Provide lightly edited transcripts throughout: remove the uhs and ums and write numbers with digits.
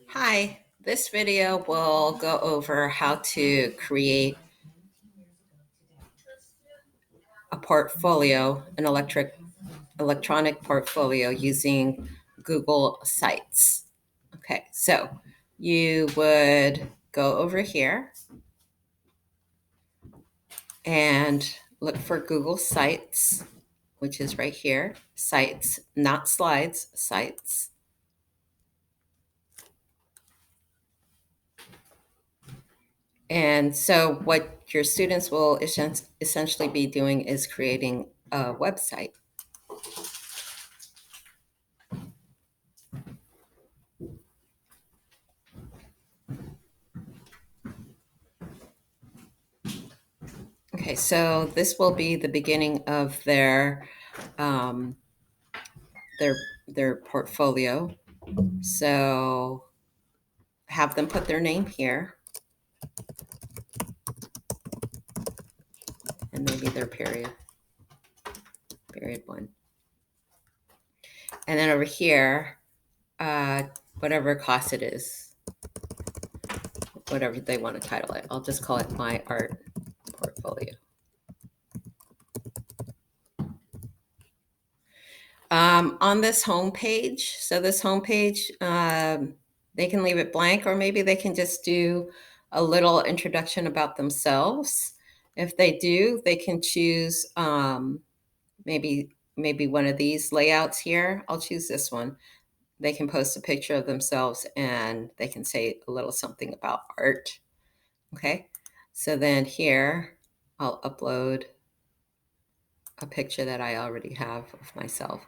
Hi, this video will go over how to create a portfolio, an electronic portfolio using Google Sites. Okay, so you would go over here and look for Google Sites, which is right here. Sites, not slides, sites. And so what your students will essentially be doing is creating a website. Okay, so this will be the beginning of um, their their portfolio. So have them put their name here, and maybe their period one. And then over here, whatever class it is, whatever they want to title it. I'll just call it My Art Portfolio. On this home page, so this home page, they can leave it blank, or maybe they can just do a little introduction about themselves. If they do, they can choose maybe one of these layouts here. I'll choose this one. They can post a picture of themselves and they can say a little something about art. Okay, so then here I'll upload a picture that I already have of myself.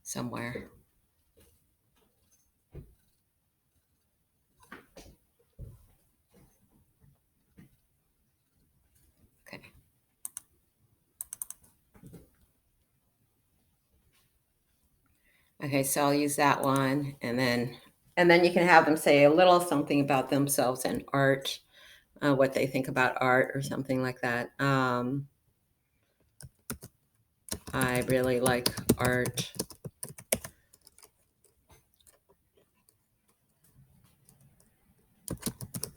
Somewhere. Okay. Okay, so I'll use that one, and then you can have them say a little something about themselves and art, what they think about art or something like that. I really like art.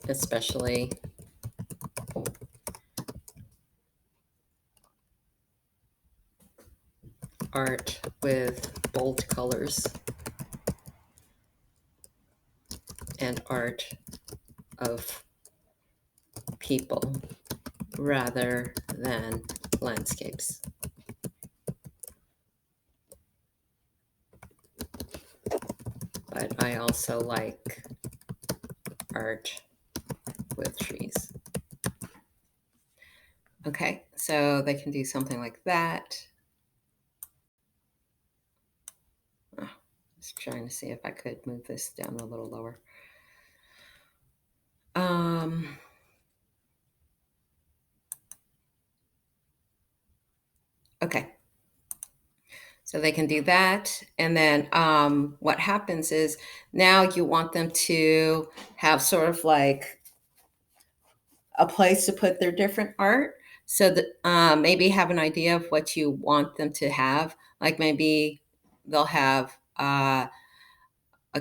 Especially art with bold colors and art of people rather than landscapes. But I also like art with trees. Okay, so they can do something like that. Just trying to see if I could move this down a little lower. Okay. So they can do that. And then what happens is now you want them to have sort of like a place to put their different art. So that maybe have an idea of what you want them to have. Like maybe they'll have a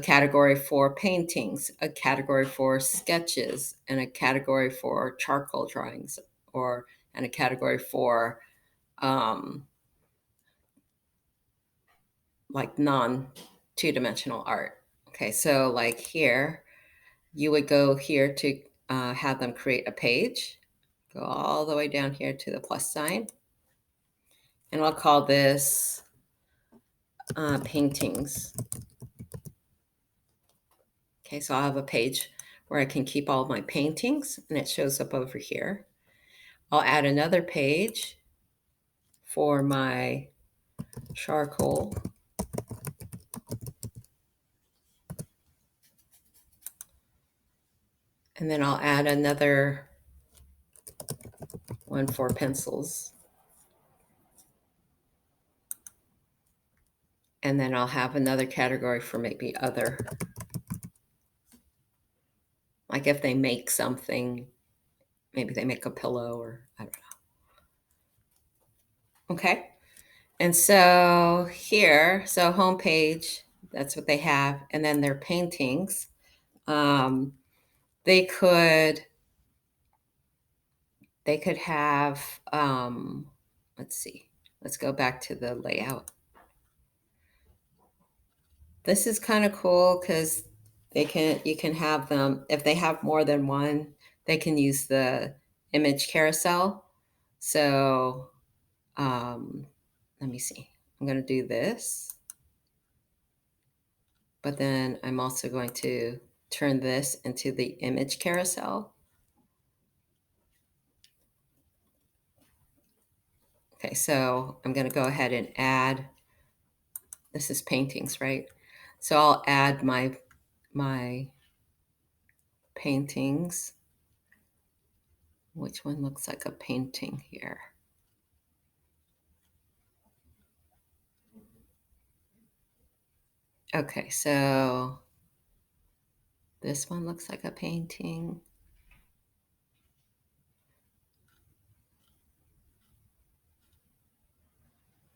category for paintings, a category for sketches, and a category for charcoal drawings, and a category for like non-two-dimensional art. Okay, so like here, you would go here to have them create a page. Go all the way down here to the plus sign. And I'll call this paintings. Okay, so I'll have a page where I can keep all my paintings, and it shows up over here. I'll add another page for my charcoal. And then I'll add another one for pencils. And then I'll have another category for maybe other. Like if they make something, maybe they make a pillow or I don't know. Okay. And so here, so homepage, that's what they have. And then their paintings. They could have, let's see, let's go back to the layout. This is kind of cool because you can have them, if they have more than one, they can use the image carousel. So let me see, I'm going to do this, but then I'm also going to turn this into the image carousel. Okay, so I'm going to go ahead and add, this is paintings, right? So I'll add my paintings. Which one looks like a painting here? Okay, so this one looks like a painting.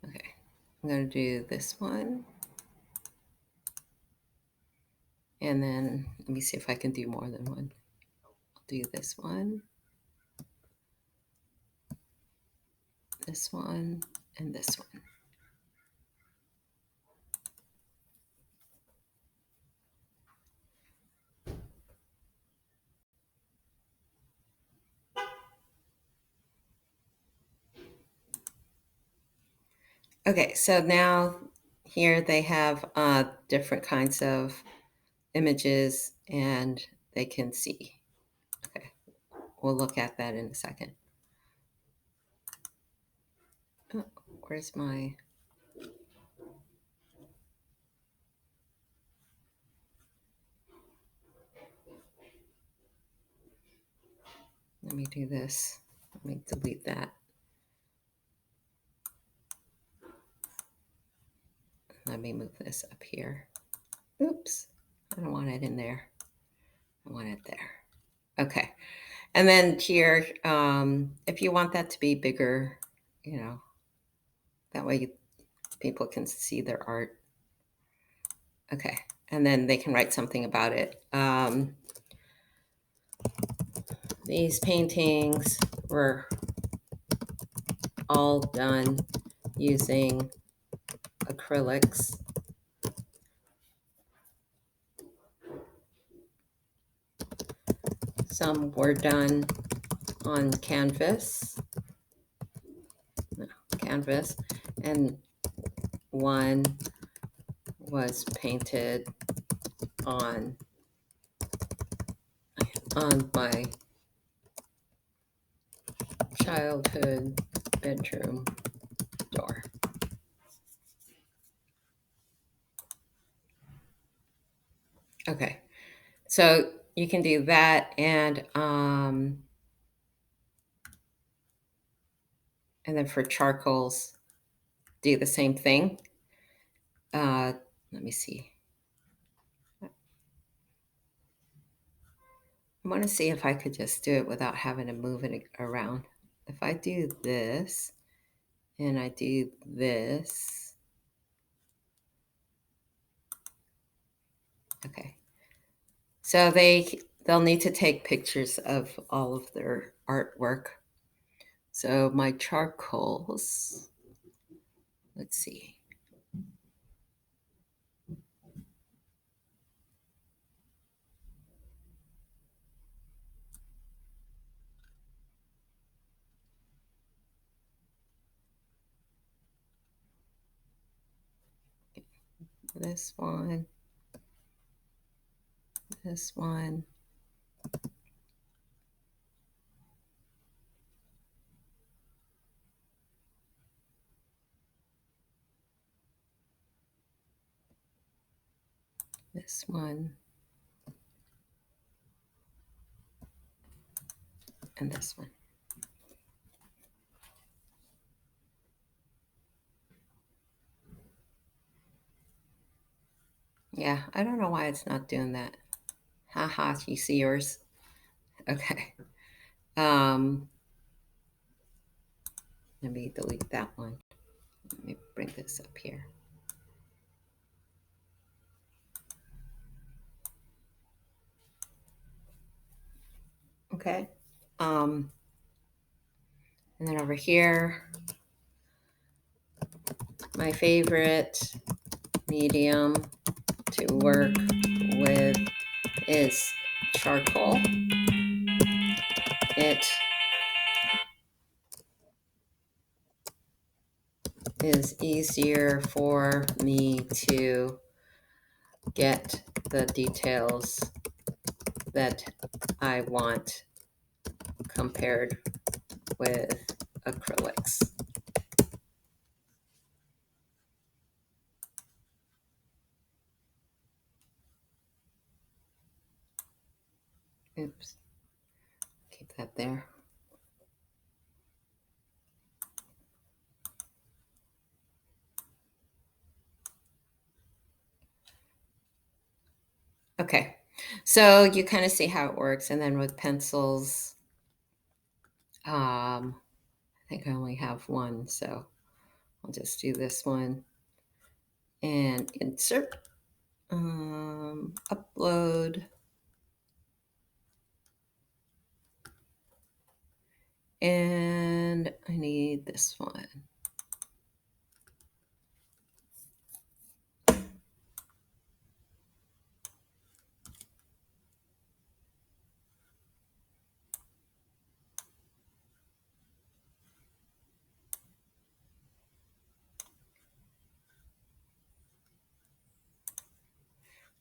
Okay, I'm going to do this one. And then let me see if I can do more than one. I'll do this one, and this one. Okay, so now here they have different kinds of images and they can see. Okay, we'll look at that in a second. Oh, where's my... Let me do this. Let me delete that. Let me move this up here. Oops, I don't want it in there. I want it there. Okay, and then here, if you want that to be bigger, you know, that way people can see their art. Okay, and then they can write something about it. These paintings were all done using acrylics. Some were done on canvas, and one was painted on my childhood bedroom door. Okay, so you can do that, and then for charcoals, do the same thing. Let me see. I want to see if I could just do it without having to move it around. If I do this, and I do this, okay. So they'll need to take pictures of all of their artwork. So my charcoals, let's see. This one, this one, this one, and this one. Yeah, I don't know why it's not doing that. Haha, you see yours? Okay. Let me delete that one. Let me bring this up here. Okay. And then over here, my favorite medium to work with is charcoal. It is easier for me to get the details that I want compared with acrylics. Oops, keep that there. Okay, so you kind of see how it works. And then with pencils, I think I only have one, so I'll just do this one and insert, upload, and I need this one.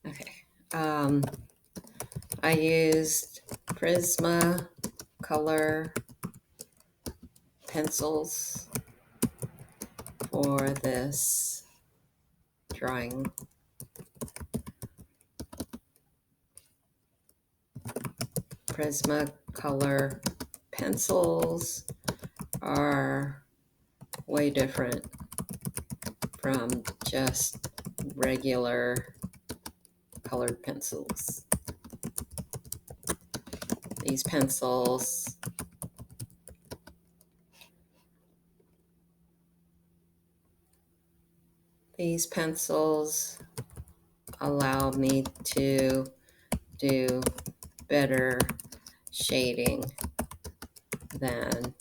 Okay, I used Prisma color pencils for this drawing. Prisma color pencils are way different from just regular colored pencils. These pencils allow me to do better shading than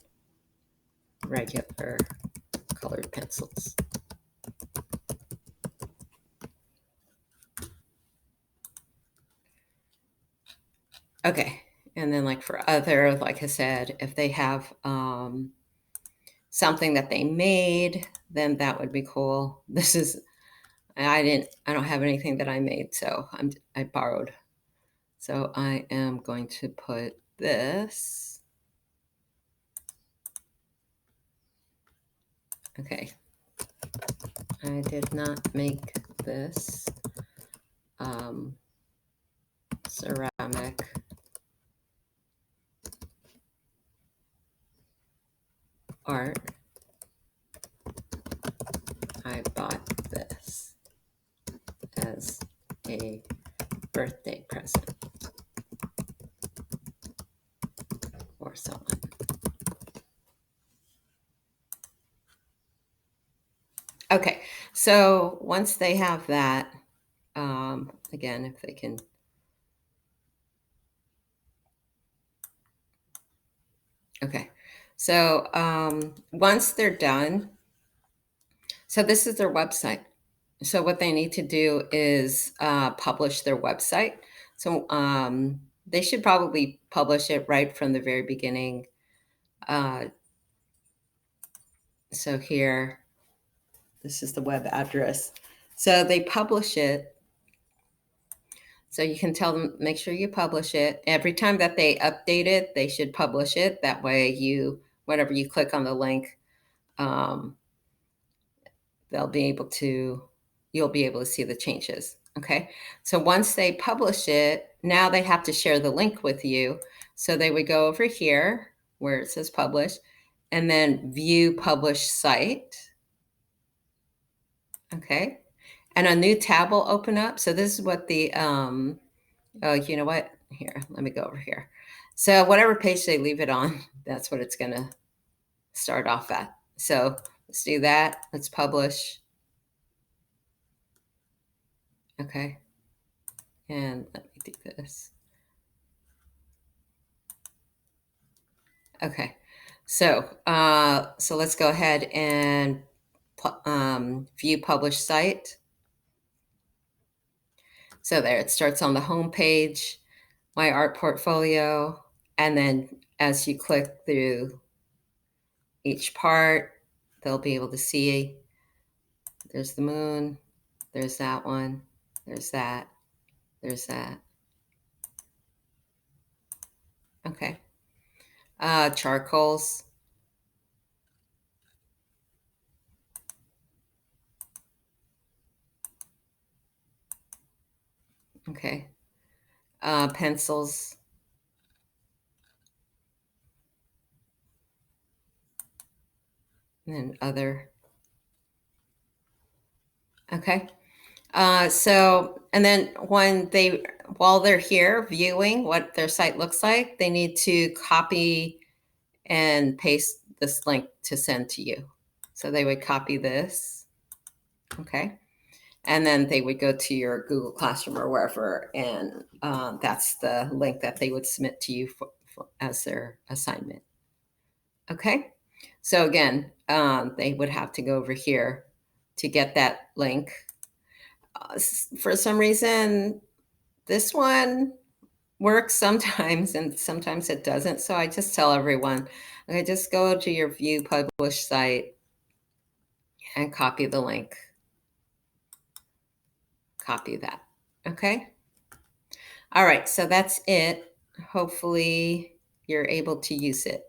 regular colored pencils. Okay, and then like for other, like I said, if they have something that they made, then that would be cool. This is, I don't have anything that I made, so I borrowed. So I am going to put this. Okay, I did not make this ceramic art. I bought this as a birthday present for someone. Okay, so once they have that, again, if they can, okay, so once they're done, so this is their website. So what they need to do is publish their website. So they should probably publish it right from the very beginning. So here, this is the web address. So they publish it. So you can tell them, make sure you publish it. Every time that they update it, they should publish it. That way whenever you click on the link, you'll be able to see the changes. Okay. So once they publish it, now they have to share the link with you. So they would go over here where it says publish and then view published site. Okay. And a new tab will open up. So this is what the, oh, you know what? Here, let me go over here. So whatever page they leave it on, that's what it's going to start off at. So Let's do that. Let's publish. Okay. And let me do this. Okay. So let's go ahead and view published site. So there it starts on the home page, my art portfolio. And then as you click through each part, they'll be able to see there's the moon, there's that one, there's that, there's that. Okay. Charcoals. Okay. Pencils. And then other. Okay. And then while they're here viewing what their site looks like, they need to copy and paste this link to send to you. So they would copy this. Okay. And then they would go to your Google Classroom or wherever, and that's the link that they would submit to you as their assignment. Okay. So again, they would have to go over here to get that link. For some reason, this one works sometimes and sometimes it doesn't. So I just tell everyone, okay, just go to your view publish site and copy the link. Copy that. Okay. All right. So that's it. Hopefully you're able to use it.